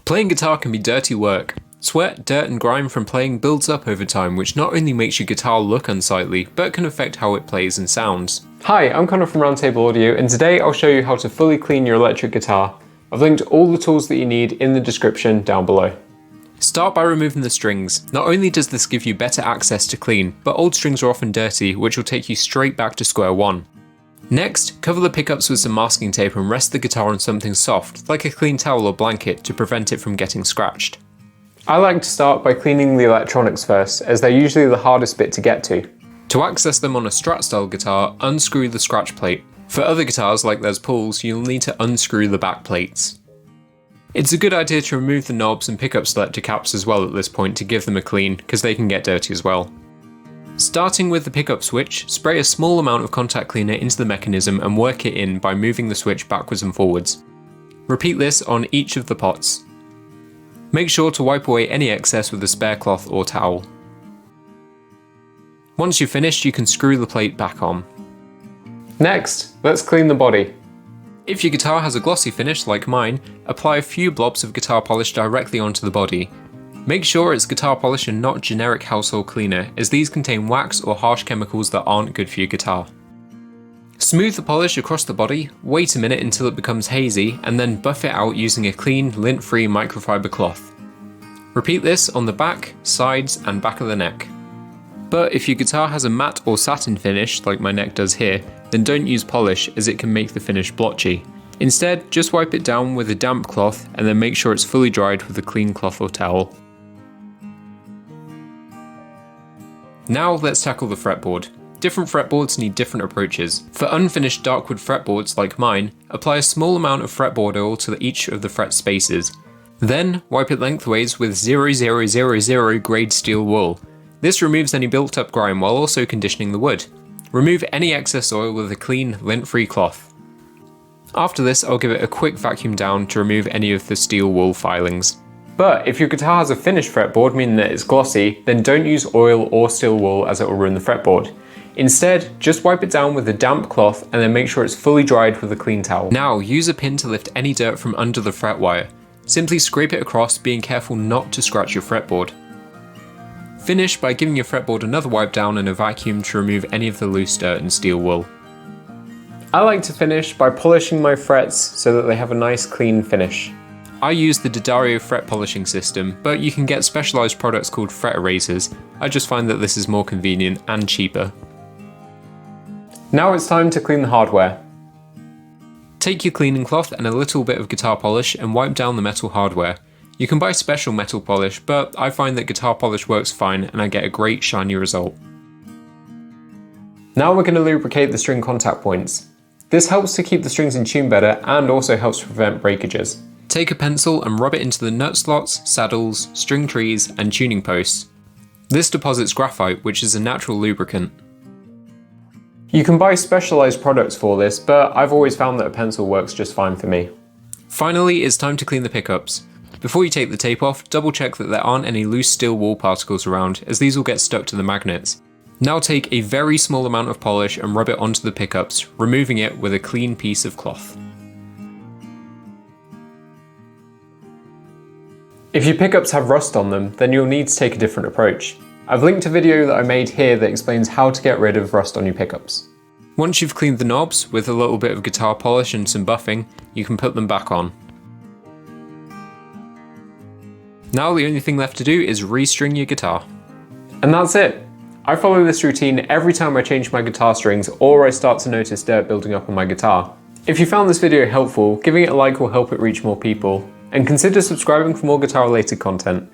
Playing guitar can be dirty work. Sweat, dirt and grime from playing builds up over time, which not only makes your guitar look unsightly, but can affect how it plays and sounds. Hi, I'm Connor from Roundtable Audio, and today I'll show you how to fully clean your electric guitar. I've linked all the tools that you need in the description down below. Start by removing the strings. Not only does this give you better access to clean, but old strings are often dirty, which will take you straight back to square one. Next, cover the pickups with some masking tape and rest the guitar on something soft, like a clean towel or blanket, to prevent it from getting scratched. I like to start by cleaning the electronics first, as they're usually the hardest bit to get to. To access them on a Strat style guitar, unscrew the scratch plate. For other guitars like Les Pauls, you'll need to unscrew the back plates. It's a good idea to remove the knobs and pickup selector caps as well at this point to give them a clean, because they can get dirty as well. Starting with the pickup switch, spray a small amount of contact cleaner into the mechanism and work it in by moving the switch backwards and forwards. Repeat this on each of the pots. Make sure to wipe away any excess with a spare cloth or towel. Once you've finished, you can screw the plate back on. Next, let's clean the body. If your guitar has a glossy finish like mine, apply a few blobs of guitar polish directly onto the body. Make sure it's guitar polish and not generic household cleaner, as these contain wax or harsh chemicals that aren't good for your guitar. Smooth the polish across the body, wait a minute until it becomes hazy, and then buff it out using a clean, lint-free microfiber cloth. Repeat this on the back, sides, and back of the neck. But if your guitar has a matte or satin finish, like my neck does here, then don't use polish, as it can make the finish blotchy. Instead, just wipe it down with a damp cloth and then make sure it's fully dried with a clean cloth or towel. Now let's tackle the fretboard. Different fretboards need different approaches. For unfinished darkwood fretboards like mine, apply a small amount of fretboard oil to each of the fret spaces. Then wipe it lengthways with 0000 grade steel wool. This removes any built up grime while also conditioning the wood. Remove any excess oil with a clean, lint-free cloth. After this, I'll give it a quick vacuum down to remove any of the steel wool filings. But if your guitar has a finished fretboard, meaning that it's glossy, then don't use oil or steel wool, as it will ruin the fretboard. Instead, just wipe it down with a damp cloth and then make sure it's fully dried with a clean towel. Now use a pin to lift any dirt from under the fret wire. Simply scrape it across, being careful not to scratch your fretboard. Finish by giving your fretboard another wipe down and a vacuum to remove any of the loose dirt and steel wool. I like to finish by polishing my frets so that they have a nice clean finish. I use the D'Addario fret polishing system, but you can get specialised products called fret erasers. I just find that this is more convenient and cheaper. Now it's time to clean the hardware. Take your cleaning cloth and a little bit of guitar polish and wipe down the metal hardware. You can buy special metal polish, but I find that guitar polish works fine and I get a great shiny result. Now we're going to lubricate the string contact points. This helps to keep the strings in tune better and also helps to prevent breakages. Take a pencil and rub it into the nut slots, saddles, string trees, and tuning posts. This deposits graphite, which is a natural lubricant. You can buy specialised products for this, but I've always found that a pencil works just fine for me. Finally, it's time to clean the pickups. Before you take the tape off, double check that there aren't any loose steel wool particles around, as these will get stuck to the magnets. Now take a very small amount of polish and rub it onto the pickups, removing it with a clean piece of cloth. If your pickups have rust on them, then you'll need to take a different approach. I've linked a video that I made here that explains how to get rid of rust on your pickups. Once you've cleaned the knobs with a little bit of guitar polish and some buffing, you can put them back on. Now the only thing left to do is restring your guitar. And that's it. I follow this routine every time I change my guitar strings or I start to notice dirt building up on my guitar. If you found this video helpful, giving it a like will help it reach more people. And consider subscribing for more guitar related content.